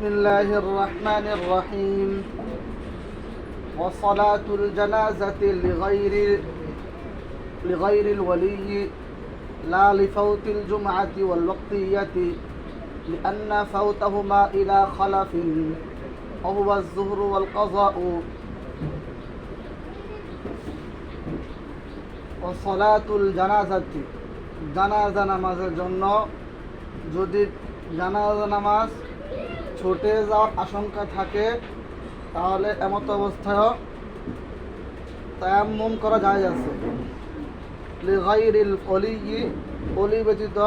الله الرحمن الرحيم. وصلاة الجنازة لغير الولي لا لفوت الجمعة والوقتية لأن فوتهما إلى خلف وهو الظهر والقضاء. وصلاة الجنازة জানাজা নামাজের জন্য যদি জানাজা নামাজ ছুটে যাওয়ার আশঙ্কা থাকে তাহলে এমত অবস্থায় তায়াম্মুম করা যায় আছে। লিগাইরিল ওলি, ওলি ব্যতীত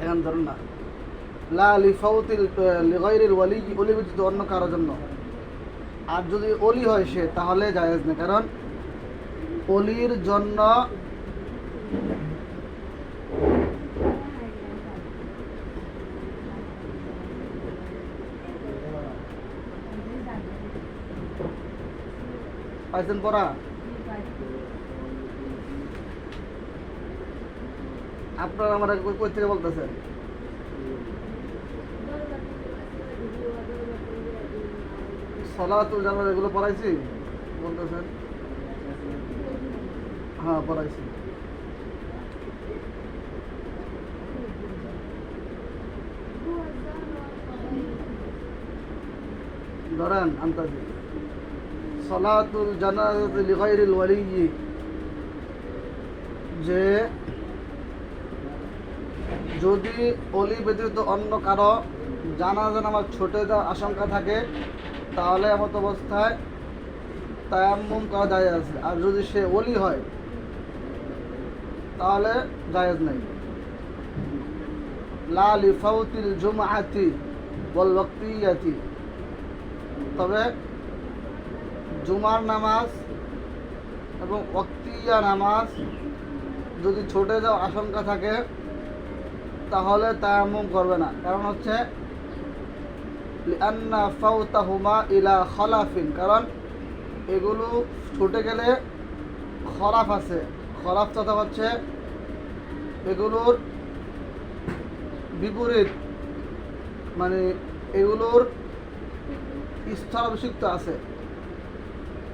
এখন ধরুন না, লা লিফাউতিল লিগাইরিল ওলি, ওলি ব্যতীত অন্য কারোর জন্য। আর যদি ওলি হয় সে তাহলে জায়েজ নেই, কারণ ওলির জন্য পাইছেন পড়া? আপনারা আমার কই থেকে বলতেছেন? সলাতুল জানাজা এগুলো পড়াইছি বলতেছেন? হ্যাঁ পড়াইছি। ধরেন আনতাজি সলাতুল জানাজা লিগাইরিল ওয়ালি, যে যদি ওলি ব্যতীত অন্য কারো জানাজা নামাজ ছুটে যাওয়ার আশঙ্কা থাকে তাহলে এমত অবস্থায় তায়াম্মুম করা জায়েজ আছে। আর যদি সে ওলি হয় তাহলে জায়েজ নাই। লা লিফাউতিল জুমআতি ওয়াল ওয়াক্তিয়াতি, তবে জুমার নামাজ এবং ওয়াক্তিয়া নামাজ যদি ছুটে যাওয়ার আশঙ্কা থাকে তাহলে তায়াম্মুম করবে না, কারণ হচ্ছে লিআন্না ফাওতাহুমা ইলা খলাফিন, কারণ এগুলো ছুটে গেলে খলাফ আছে। খলাফ তথা হচ্ছে এগুলোর বিপরীত, মানে এগুলোর স্থলাভিষিক্ত আছে।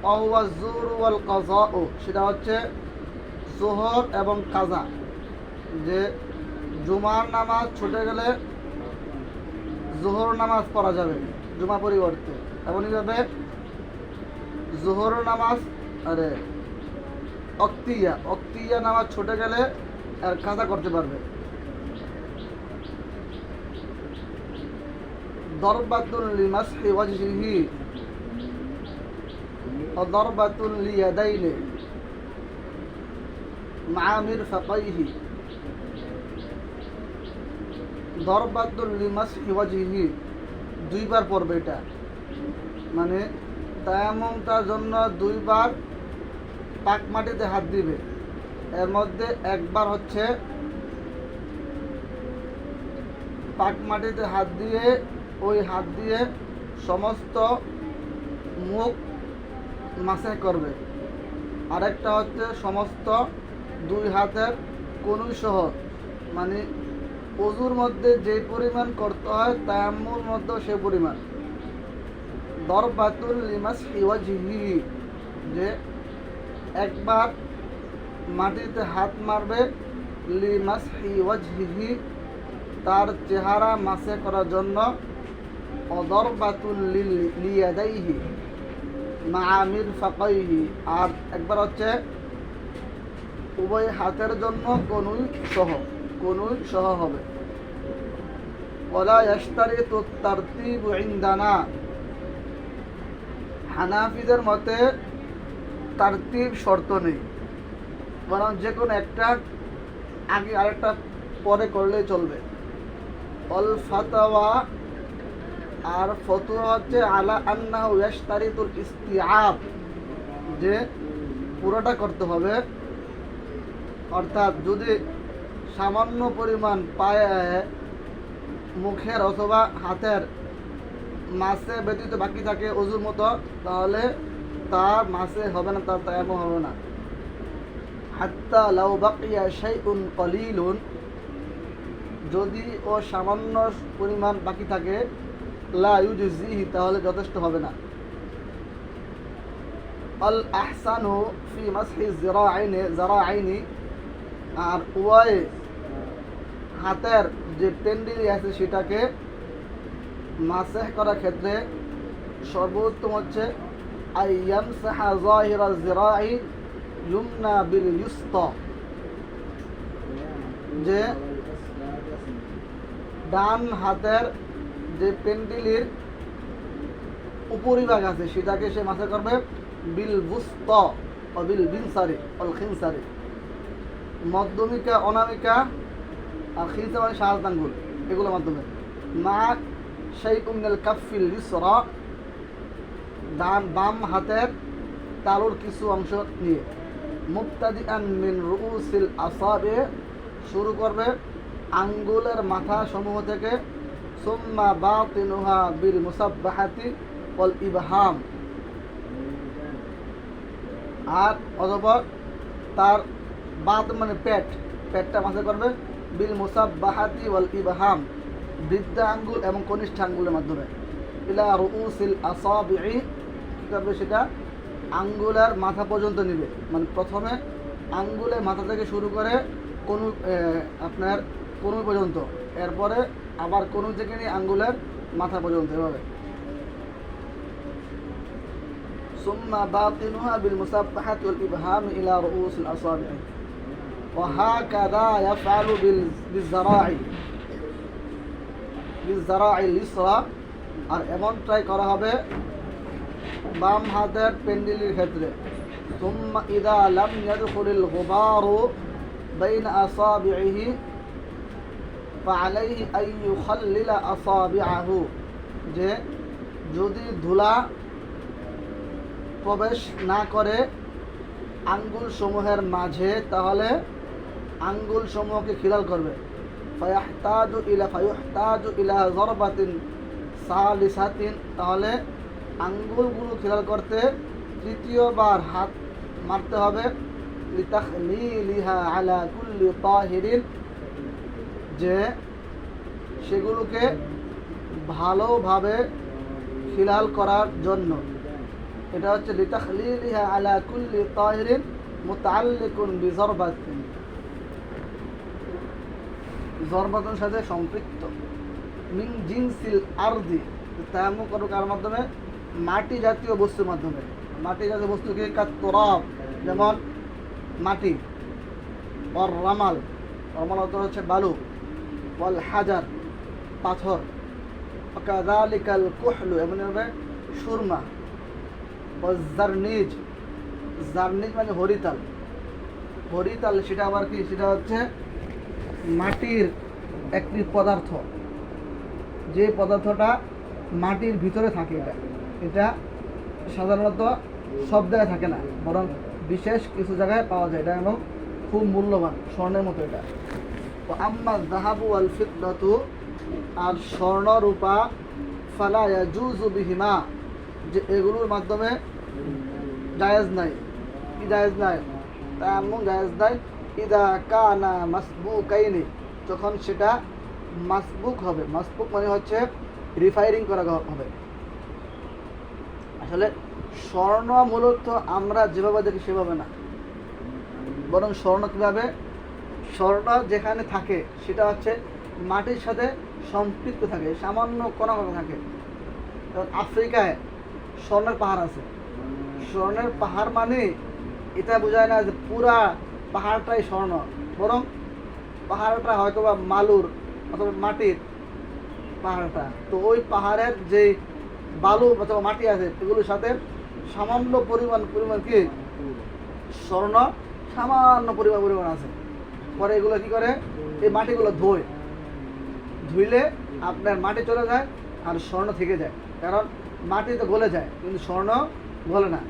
ওয়া যুহর ওয়াল কাযাউ, সেটা হচ্ছে যোহর এবং কাজা। যে জুমার নামাজ ছুটে গেলে যোহর নামাজ পড়া যাবে জুমা পরিবর্তে, এমনইভাবে যোহর নামাজ আরে অক্তিয়া নামাজ ছুটে গেলে আর কাজা করতে পারবে। দরবাতুল লিমাসহি ওয়াজহিহি ওয়া দরবাতুল লিয়াদাইনি মা মিরফাকাইহি। দরবাতুল লিমাসহি ওয়াজহিহি দুইবার পড়বে, এটা মানে তায়াম্মুমটার জন্য দুইবার পাক মাটিতে হাত দিবে। এর মধ্যে একবার হচ্ছে পাক মাটিতে হাত দিয়ে ওই হাত দিয়ে সমস্ত মুখ মাসে করবে, আরেকটা হচ্ছে সমস্ত দুই হাতের কনুই সহ, মানে ওযুর মধ্যে যে পরিমাণ করতে হয় তায়াম্মুর মধ্যে সে পরিমাণ। দরবাতুল লিমাসহি ওয়াজহিহি, যে একবার মাটিতে হাত মারবে, লিমাসহি ওয়াজহিহি তার চেহারা মাসে করার জন্য। দরবাতুল লিয়াদাইহি মা মিরফাকাইহি, আর একবার হচ্ছে উভয় হাতের জন্য কনুই সহ হবে। ওয়ালা ইয়াশতারিতু তারতিবু ইনদানা, হানাফিদের মতে তারতিব শর্ত নেই, বরং যে কোনো একটা আগে আরেকটা পরে করলেই চলবে। অল ফাতাওয়া, আর ফতোয়া হচ্ছে আলা আন্নাহু ইয়াশতারিতুল ইস্তিআব, যে পুরোটা করতে হবে। অর্থাৎ যদি সামান্য পরিমাণ পায়ে মুখের অথবা হাতের মাসে ব্যতীত বাকি থাকে ওযুর মতো, তাহলে তার মাসে হবে না, তার তায়াম্মুম হবে না। হাত্তা লাউ বাকিয়া শাইউন কলিলুন, যদি ও সামান্য পরিমাণ বাকি থাকে, লা ইউজজিহি, তাহলে যথেষ্ট হবে না। আল আহসানু ফি মাসহি যিরাআইনি, আর উভয় হাতের যে পেন্ডিলি আছে সেটাকে মাসহ করার ক্ষেত্রে সর্বোত্তম হচ্ছে আইয়ামসাহা যাহিরা যিরাই ইউমনা বিল ইউসতা, যে ডান হাতের যে পেন্ডিলির উপরিভাগ আছে সেটাকে সে মাসহ করবে বিল বুসতা ও বিল বিনসারি অল খিনসারি, মধ্যমিকা, অনামিকা আর খিনসা মানে শাহাদাত আঙ্গুল, এগুলোর মাধ্যমে মা শাইউম মিনাল কাফিল ইসরা, বাম হাতের তালুর কিছু অংশ নিয়ে, মুবতাদিআন মিন রুউসিল আসাবি, শুরু করবে আঙ্গুলের মাথা সমূহ থেকে, সুম্মা বাতিনুহা বিল মুসাব্বাহাতি ওয়াল ইবহাম, আর অতঃপর তার বাত মানে পেটটা মাসে করবে বিল মুসাব্বাহাতি ওয়াল ইবহাম, বৃদ্ধা আঙ্গুল এবং কনিষ্ঠ আঙ্গুলের মাধ্যমে, ইলা রুউসিল আসাবি'i, কি করবে সেটা আঙ্গুলের মাথা পর্যন্ত নেবে, মানে প্রথমে আঙ্গুলের মাথা থেকে শুরু করে কোনু আপনার কোনু পর্যন্ত, এরপরে আবার কোনু থেকে নিয়ে আঙ্গুলের মাথা পর্যন্ত, এভাবে। সুম্মা বাতিনুহা বিল মুসাব্বাহাতি ওয়াল ইবহাম ইলা রুউসিল আসাবি'i ওয়া হাকাযা ইয়াফআলু বিযরা'ইল ইসরা, আর এমনটাই করা হবে বাম হাতের পেন্ডিলির ক্ষেত্রে। সুম্মা ইযা লাম ইয়াদখুলিল গুবারু বাইনা আসাবি'iহি ফাআলাইহি আন ইউখাল্লিলা আসাবি'াহু, যে যদি ধুলা প্রবেশ না করে আঙ্গুল সমূহের মাঝে, তাহলে আঙ্গুল সমূহকে খিলাল করবে। ফায়ুহতাজু ইলা যরবাতিন সালিসাতিন, তাহলে আঙ্গুলগুলো খিলাল করতে তৃতীয়বার হাত মারতে হবে। লিতাখলিলিহা আলা কুল্লি তাহিরিন, যে সেগুলোকে ভালোভাবে খিলাল করার জন্য। এটা হচ্ছে লিতাখলিলিহা আলা কুল্লি তাহিরিন মুতাআল্লিকুন বিযরবাতিন, জরবাতের সাথে সম্পৃক্ত। মিন জিনসিল আরদি, তায়াম্মুম করো কার মাধ্যমে? মাটি জাতীয় বস্তুর মাধ্যমে। মাটি জাতীয় বস্তুকে কাত-তুরাব, যেমন মাটি, ওয়ার রামাল, রামাল অর্থ হচ্ছে বালু, ওয়াল হাজার, পাথর, ওয়াকাযালিকাল কুহলু, এমন হবে সুরমা, ওয়াজ জারনিজ, জারনিজ মানে হরিতাল, হরিতাল সেটা আবার কি? সেটা হচ্ছে মাটির একটি পদার্থ, যে পদার্থটা মাটির ভিতরে থাকে। এটা সাধারণত সব জায়গায় থাকে না, বরং বিশেষ কিছু জায়গায় পাওয়া যায়। এটা এবং খুব মূল্যবান, স্বর্ণের মতো এটা। তো আম্মা যাহাবু ওয়াল ফিদ্দাতু, আর স্বর্ণ রূপা, ফালা ইয়াজুজু বিহিমা, যে এগুলোর মাধ্যমে জায়েজ নাই। কি জায়েজ নাই? তায়াম্মুম জায়েজ নাই ইদা কানা মাসবুকাইনি, যখন সেটা মাসবুক হবে। মাসবুক মানে হচ্ছে রিফাইরিং করা হবে। আসলে স্বর্ণ মূলত আমরা যেভাবে দেখি সেভাবে না, বরং স্বর্ণ কীভাবে? স্বর্ণ যেখানে থাকে সেটা হচ্ছে মাটির সাথে সম্পৃক্ত থাকে, সামান্য কণা কণা থাকে। যেমন আফ্রিকায় স্বর্ণের পাহাড় আছে। স্বর্ণের পাহাড় মানে এটা বোঝায় না যে পুরা পাহাড়টাই স্বর্ণ, বরং পাহাড়টা হয়তো বা মালুর অথবা মাটির পাহাড়টা। তো ওই পাহাড়ের যে বালু অথবা মাটি আছে এগুলোর সাথে সামান্য পরিমাণ কি স্বর্ণ, সামান্য পরিমাণ আছে। পরে এগুলো কি করে? এই মাটিগুলো ধুইলে আপনার মাটি চলে যায় আর স্বর্ণ থেকে যায়। কারণ মাটি তো গলে যায় কিন্তু স্বর্ণ গলে না।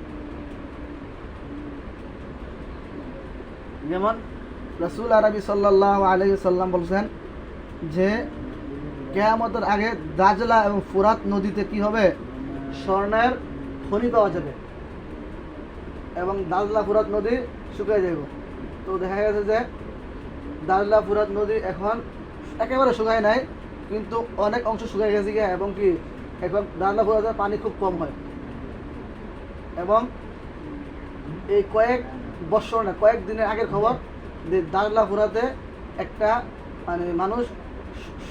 যেমন রাসূল আরবি সাল্লাল্লাহু আলাইহি সাল্লাম বলছেন যে কিয়ামতের আগে দাজলা এবং ফুরাত নদীতে কি হবে? স্বর্ণের খনি পাওয়া যাবে এবং দাজলা ফুরাত নদী শুকিয়ে যাবে। তো দেখা গেছে যে দারলা ফুরাত নদী এখন একেবারে শুকায় নাই, কিন্তু অনেক অংশ শুকায় গেছে গিয়ে, এবং কি এখন দারলা ফুরাতের পানি খুব কম হয়। এবং এই কয়েক বছর না, কয়েক দিনের আগের খবর যে দারলা ফুরাতে একটা মানে মানুষ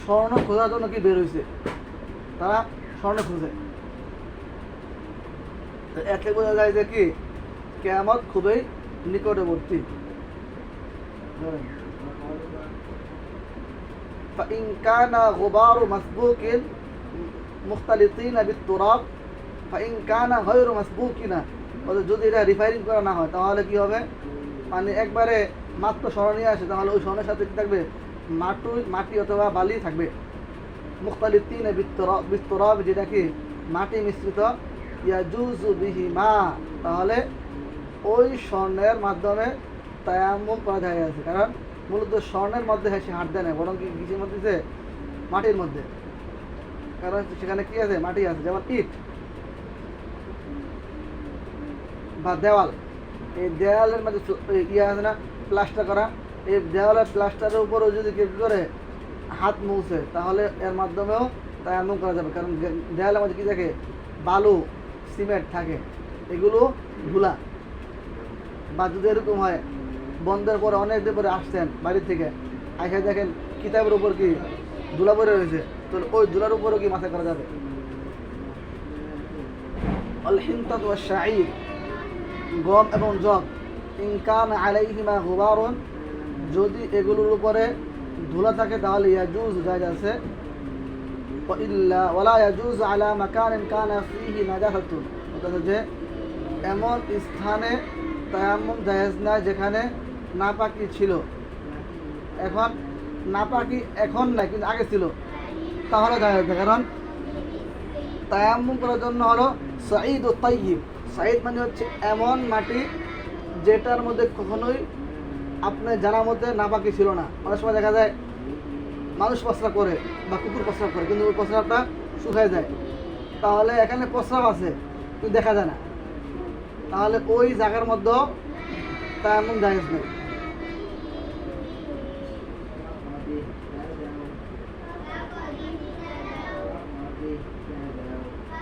স্বর্ণ খোঁজার জন্য কি বের হয়েছে, তারা স্বর্ণ খুঁজে। এতে বোঝা যায় যে কি কিয়ামত খুবই নিকটবর্তী। فإن كان غبار مسبوق مختلطين بالتراب فإن كان غير مسبوقين, যদি এটা রিফাইনিং করা না হয় তাহলে কি হবে, মানে একবারে মাত্র স্বর্ণ নিয়ে আসে, তাহলে ওই স্বর্ণের সাথে কি থাকবে, মাটি অথবা বালি থাকবে। মুখতালিতিন বিত্তরাব, যেটা কি মাটি মিশ্রিত, ইয়াজুজু বিহি মা, তাহলে ওই স্বর্ণের মাধ্যমে তায়াম্মুম করা যায় আছে। কারণ মূলত স্বর্ণের মধ্যে সে হাত দেয় না, বরং কি কিসের মধ্যে দিছে, মাটির মধ্যে। কারণ সেখানে কি আছে, মাটি আছে। যেমন ইট বা দেওয়াল, এই দেওয়ালের মধ্যে ইয়ে আছে না, প্লাস্টার করা, এই দেওয়ালের প্লাস্টারের উপরেও যদি কেউ করে হাত মুছে, তাহলে এর মাধ্যমেও তায়াম্মুম করা যাবে। কারণ দেওয়ালের মধ্যে কি থাকে, বালু সিমেন্ট থাকে, এগুলো ধুলা। বা যদি এরকম হয় বন্ধের পরে অনেক দিন পরে আসছেন বাড়ির থেকে, আইসা দেখেন কিতাবের উপর কি ধুলা পরে রয়েছে, তাহলে ওই ধুলার উপরও কি মাথা করা যাবে। আল হিনতাত ওয়াশ শাঈর, গম এবং জব, ইন কানা আলাইহিমা গুবারুন, যদি এগুলোর উপরে ধুলা থাকে তাহলে ইয়াজুজ জায়েজ আছে। ওয়া ইল্লা ওয়ালা ইয়াজুজ আলা মাকানিন কানা ফীহি নাজাসাতুন, অর্থাৎ যে এমন স্থানে তায়াম্মুম জায়েজ না যেখানে নাপাকি ছিল। এখন নাপাকি এখন নাই, কিন্তু আগে ছিল, তাহলে জায়েজ না। কারণ তায়াম্মুম করার জন্য হলো সাঈদ ও তাইয়িব। সাঈদ মানে হচ্ছে এমন মাটি যেটার মধ্যে কখনোই আপনার জানা মধ্যে নাপাকি ছিল না। অনেক সময় দেখা যায় মানুষ প্রস্রাব করে বা কুকুর প্রস্রাব করে, কিন্তু ওই প্রস্রাবটা শুকায় যায়, তাহলে এখানে প্রস্রাব আছে কিন্তু দেখা যায় না, তাহলে ওই জায়গার মধ্যে তায়াম্মুম জায়েজ নেই।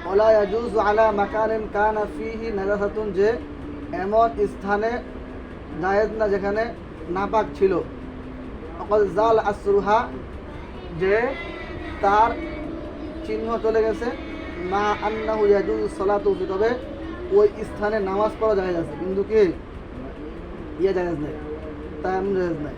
ওয়ালা ইয়াজুজু আলা মাকানিন কানা ফীহি নাজাসাতুন, যে এমন স্থানে জায়েজ না যেখানে নাপাক ছিল। অকল জাল আসরুহা, যে তার চিহ্ন চলে গেছে। মা আন্নাহু ইয়াজুজু সালাতু ফি, তবে ওই স্থানে নামাজ পড়া জায়েজ আছে, কিন্তু কি ইয়ে জায়েজ নাই, তায়াম্মুম জায়েজ নাই।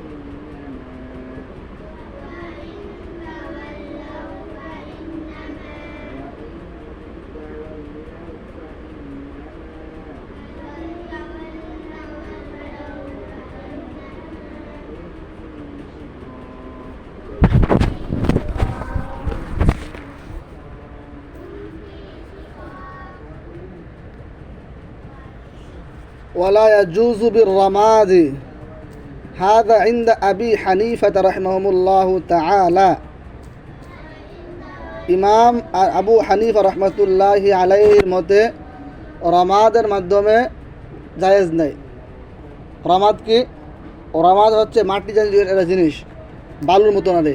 ولا يجوز بالرماد، هذا عند أبي حنيفة رحمه الله تعالى। ইমাম আর আবু হানিফা রহমতুল্লাহি আলাইহির মতে রমাদের মাধ্যমে জায়েজ নাই। রমাদ কি? রমাদ হচ্ছে মাটি জাতীয় একটা জিনিস, বালুর মতো না রে।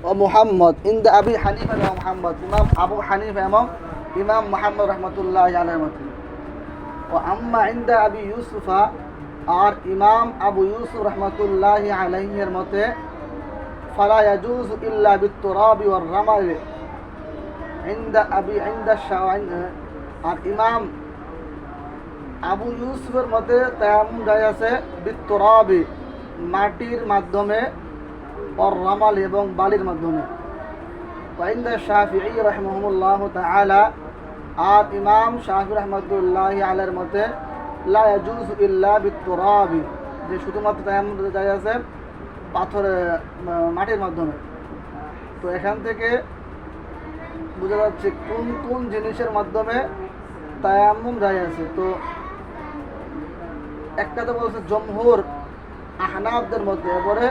ও মুহাম্মদ ইন্দা আবি হানিফা এবং মুহাম্মদ, ইমাম আবু হানিফা এবং ইমাম মুহাম্মদ রহমতুল্লাহি আলাইহির মতে। ও আম্মা ইন্দা আবি ইউসুফা, আর ইমাম আবু ইউসুফ রহমতুল্লাহি আলাইহির মতে ফালা ইয়াজুজু ইল্লা বিত-তুরাবি ওয়ার রামাল ইনদা আবি ইনদা শাওয়াইন। আর ইমাম আবু ইউসুফের মতে তায়াম্মুম জায়েজ আছে বিত-তুরাবি, মাটির মাধ্যমে, ওয়ার রামাল এবং বালির মাধ্যমে। ওয়া ইনদা শাফিঈ রাহিমাহুল্লাহু তাআলা, আর ইমাম শাফিঈ রাহমাতুল্লাহি আলাইহির মতে লা ইয়াজুজু ইল্লা বিত-তুরাবি, যে শুধুমাত্র তায়াম্মুম জায়েজ আছে পাথরের মাটির মাধ্যমে। তো এখান থেকে বোঝা যাচ্ছে কোন কোন জিনিসের মাধ্যমে তায়াম্মুম জায়েজ আছে। তো একটা তো বলছে জমহুর আহনাফদের মধ্যে, এরপরে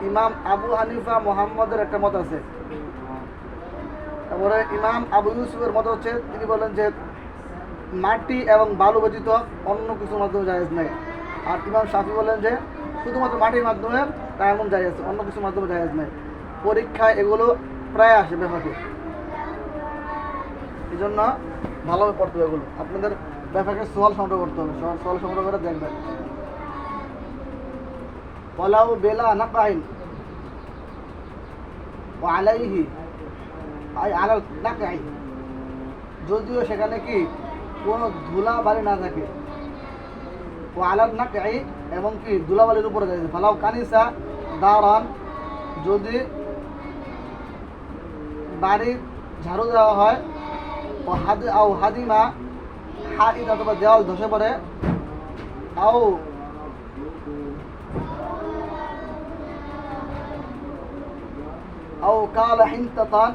ইমাম আবু হানিফা মুহাম্মদের একটা মত আছে, তারপরে ইমাম আবু ইউসুফের মত হচ্ছে তিনি বলেন যে মাটি এবং বালু ব্যতীত অন্য কিছুর মাধ্যমে জায়েজ নাই। আর ইমাম শাফি বলেন যে শুধুমাত্র মাটির মাধ্যমে তায়াম্মুম জায়েজ, অন্য কিছুর মাধ্যমে জায়েজ নাই। পরীক্ষায় এগুলো প্রায় আসে ব্যাপারে, এই জন্য ভালোভাবে পড়তে হবে এগুলো। আপনাদের ব্যাপারে সোয়াল সংগ্রহ করতে হবে, সোয়াল সংগ্রহ করে দেখবেন। ওয়ালাউ বেলা নাকাইন ওয়া আলাইহি আই আলাল নাকাই, যদিও সেখানে কি কোনো ধুলাবালি না থাকে, ও আলাল নাকাই এবং কি ধুলাবালির উপরে যায়। ফালাউ কানিসা দারান, যদি বাড়ি ঝাড়ু দেওয়া হয়, ও হাদিমা হাইদ অথবা দেওয়াল ধসে পড়ে, আও কাল হিন্তাতান,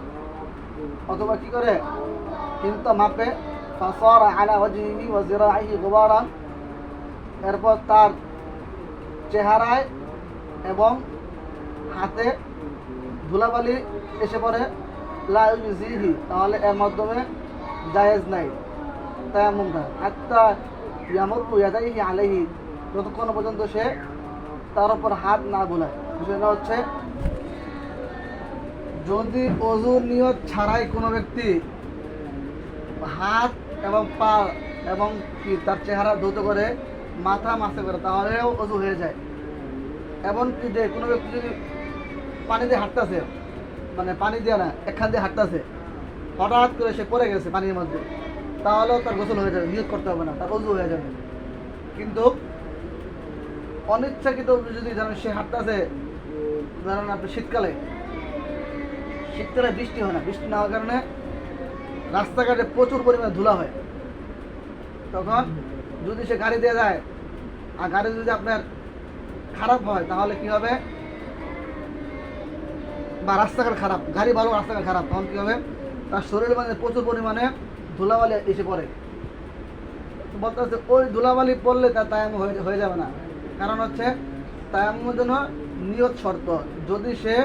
অথবা কি করে হিন্তা মাপে, ফাসারা আলা ওয়াজহিহি ওয়া যিরাইহি গুবারান, এরপর তার চেহারায় এবং হাতে ধুলাবালি এসে পড়ে, লা ইউজিহি, তাহলে এর মাধ্যমে জায়েজ নাই তায়াম্মুমটা। হাত্তা ইয়ামুরু ইয়াদাইহি আলাইহি, যতক্ষণ পর্যন্ত সে তার উপর হাত না বুলায়। বিষয়টা হচ্ছে যদি ওযুর নিয়ত ছাড়াই কোনো ব্যক্তি হাত এবং পা এবং কি তার চেহারা ধৌত করে মাথা মাসে করে, তাহলেও ওযু হয়ে যায়। এমনকি যে কোনো ব্যক্তি যদি পানি দিয়ে হাঁটতেছে, মানে পানি দিয়ে না, একখান দিয়ে হাঁটতেছে, হঠাৎ করে সে পড়ে গেছে পানির মধ্যে, তাহলেও তার গোসল হয়ে যাবে, নিয়ত করতে হবে না, তার ওযু হয়ে যাবে। কিন্তু অনিচ্ছাকৃত যদি জানেন সে হাঁটতেছে, ধরেন আপনি শীতকালে বৃষ্টি হয় না, বৃষ্টি না হওয়ার কারণে রাস্তাঘাটে প্রচুর পরিমাণে ধুলা হয়, তখন যদি সে গাড়ি দিয়ে যায় আর গাড়ি যদি আপনার খারাপ হয়, তাহলে কি হবে, বা রাস্তাঘাট খারাপ, গাড়ি ভালো রাস্তাঘাট খারাপ, তখন কি হবে, তার শরীরের মধ্যে প্রচুর পরিমাণে ধুলাবালি এসে পড়ে। বলতে হচ্ছে ওই ধুলাবালি পড়লে তার তায়াম্মুম হয়ে যাবে না, কারণ হচ্ছে তায়াম্মুমের জন্য নিয়ত শর্ত। যদি সে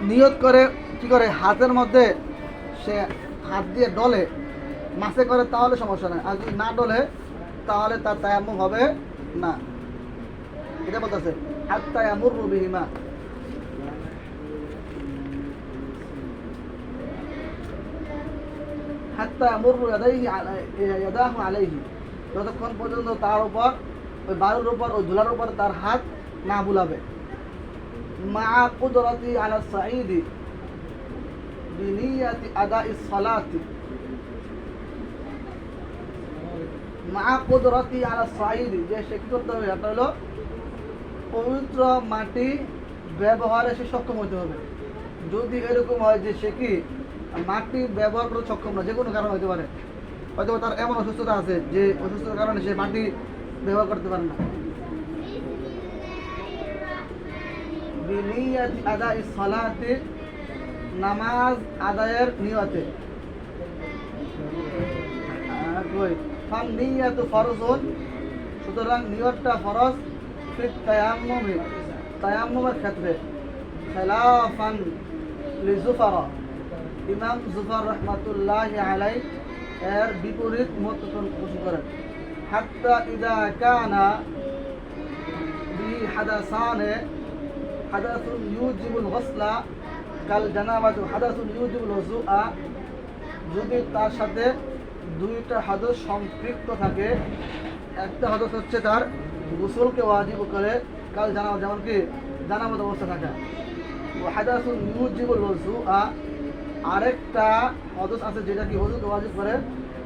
নিয়ত করে কি করে হাতের মধ্যে সে হাত দিয়ে ডলে মাসে করে, তাহলে সমস্যা নেই। আর যদি না ডলে তাহলে তার তায়াম্মুম হবে না। এটা বলতেছে হাত্তা ইয়ামুরু বিহিমা, হাত্তা ইয়ামুরু ইয়াদাহু আলাইহি, যতক্ষণ পর্যন্ত তার উপর ওই বালুর উপর ওই ধুলার উপর তার হাত না বুলাবে। মা কুদরাতি আলা সাঈদি বিনিয়াতি আদাইস সালাতি, মা কুদরাতি আলা সাঈদি, যে সে কি করতে হবে, এটা হলো পবিত্র মাটি ব্যবহারে সে সক্ষম হতে হবে। যদি এরকম হয় যে সে কি মাটি ব্যবহার করতে সক্ষম না, যে কোনো কারণ হতে পারে, হয়তো তার এমন অসুস্থতা আছে যে অসুস্থতার কারণে সে মাটি ব্যবহার করতে পারে না, বিনিয়াতি আদাইস সালাতি, নামাজ আদায়ের নিয়তে, ফান্নিয়াতু ফরজুন, সুতরাং নিয়তটা ফরজ, ফিত তায়াম্মুমি, তায়াম্মুমের ক্ষেত্রে, খেলাফান লিজুফারা, ইমাম জুফার রহমাতুল্লাহি আলাইহি এর বিপরীত মত পোষণ করেন। হাত্তা ইদা কানা বি হাদাসানে হাদাসুন ইউজিবুল গসলা কাল জানাবাতু হাদাসুন ইউজিবুল ওযুআ, যদি তার সাথে দুইটা হাদস সম্পৃক্ত থাকে, একটা হাদস হচ্ছে তার গোসলকে ওয়াজিব করে, কাল জানাবা যেমন কি জানাবাত অবস্থা থাকা, ও হাদাসুন ইউজিবুল ওযুআ, আরেকটা হাদস আছে যেটা কি ওযুকে ওয়াজিব করে,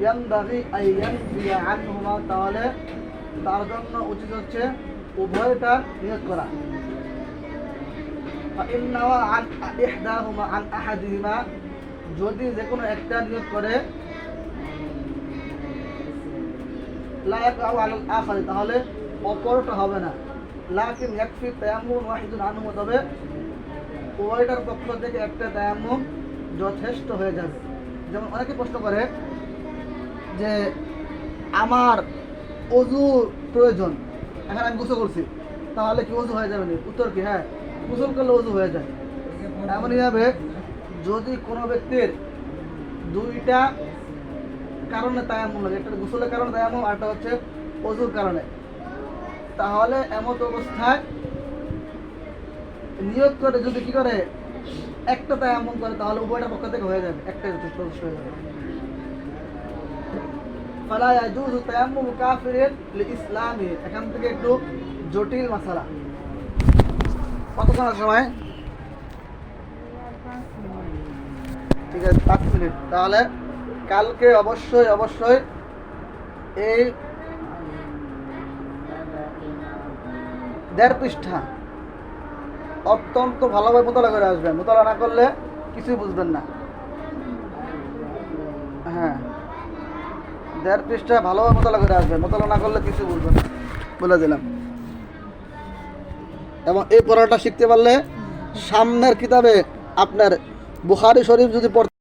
ইয়ানবাগি আই ইয়ানফিয়া আনহুমা, তাহলে তার জন্য উচিত হচ্ছে উভয়টা নিয়ত করা। ফাইন্নাওয়া আন ইহদাহুমা আন আহাদিহিমা, যদি যে কোনো একটা নিয়ত করে, লা ইয়াকাউ আলাল আখারি, তাহলে অপরটা হবে না। লাকিন ইয়াকফি তায়াম্মুম ওয়াহিদুন আনহু, তবে উভয়টার পক্ষ থেকে একটা তায়াম্মুম যথেষ্ট হয়ে যাবে। যেমন অনেকে প্রশ্ন করে যে আমার ওযু প্রয়োজন, এখন আমি গোসল করছি, তাহলে কি ওযু হয়ে যাবে না? উত্তর কি হ্যাঁ, গোসল করলে ওযু হয়ে যায়। এমনইভাবে যদি কোনো ব্যক্তির দুইটা কারণে তায়াম্মুম লাগে, একটা গোসলের কারণে তায়াম্মুম, আর একটা হচ্ছে ওযুর কারণে। তাহলে এমত অবস্থায় নিয়ত করে যদি কি করে একটা তায়াম্মুম করে, তাহলে উভয়টার পক্ষ থেকে হয়ে যাবে, একটাই যথেষ্ট হয়ে যাবে। ফালা ইয়াজুযু তায়াম্মুমু কাফিরিন লিইসলামি। এখান থেকে একটু জটিল মাসালা। কতক্ষণ সময়? ঠিক আছে, 5 মিনিট। তাহলে কালকে অবশ্যই অবশ্যই এই 1.5 পৃষ্ঠা অত্যন্ত ভালোভাবে মোতালা করে আসবেন। মোতালা না করলে কিছুই বুঝবেন না। হ্যাঁ, 1.5 পৃষ্ঠা ভালোভাবে মোতালা করে আসবেন, মোতালা না করলে কিছু বুঝবেন না, বলে দিলাম। এবং এই পড়াটা শিখতে পারলে সামনের কিতাবে আপনার বুখারী শরীফ যদি পড়তে